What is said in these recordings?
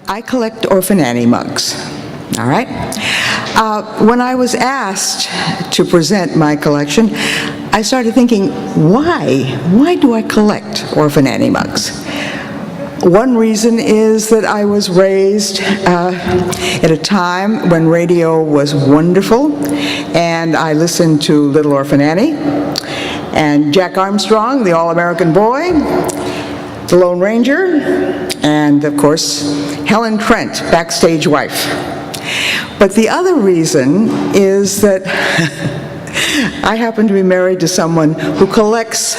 I collect Orphan Annie mugs, all right? When I was asked to present my collection, I started thinking, why? Why do I collect Orphan Annie mugs? One reason is that I was raised at a time when radio was wonderful, and I listened to Little Orphan Annie, and Jack Armstrong, the All-American Boy, the Lone Ranger, and of course, Helen Trent, backstage wife. But the other reason is that I happen to be married to someone who collects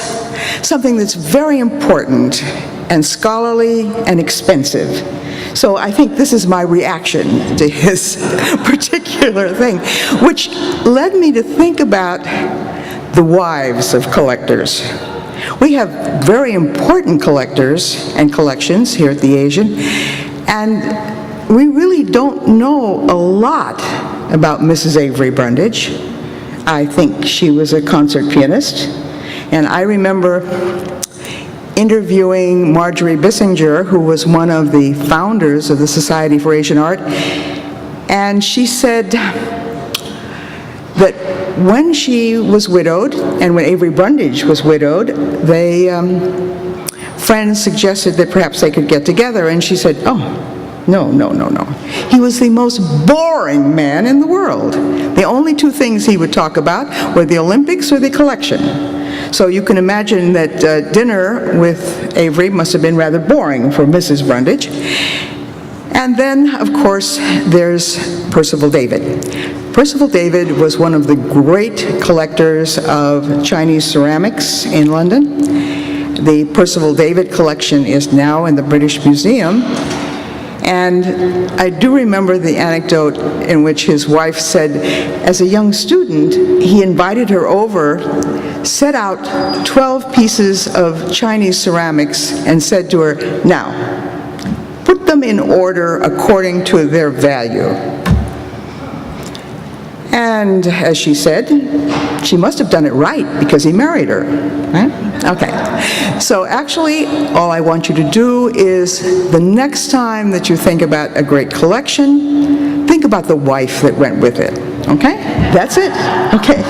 something that's very important and scholarly and expensive. So I think this is my reaction to his particular thing, which led me to think about the wives of collectors. We have very important collectors and collections here at the Asian, and we really don't know a lot about Mrs. Avery Brundage. I think she was a concert pianist, and I remember interviewing Marjorie Bissinger, who was one of the founders of the Society for Asian Art, and she said that when she was widowed, and when Avery Brundage was widowed, friends suggested that perhaps they could get together, and she said, oh, no. He was the most boring man in the world. The only two things he would talk about were the Olympics or the collection. So you can imagine that dinner with Avery must have been rather boring for Mrs. Brundage. And then, of course, there's Percival David. Percival David was one of the great collectors of Chinese ceramics in London. The Percival David collection is now in the British Museum. And I do remember the anecdote in which his wife said, as a young student, he invited her over, set out 12 pieces of Chinese ceramics, and said to her, now, put them in order according to their value. And as she said, she must have done it right because he married her, right? Okay, so actually all I want you to do is the next time that you think about a great collection, think about the wife that went with it, okay? That's it, okay.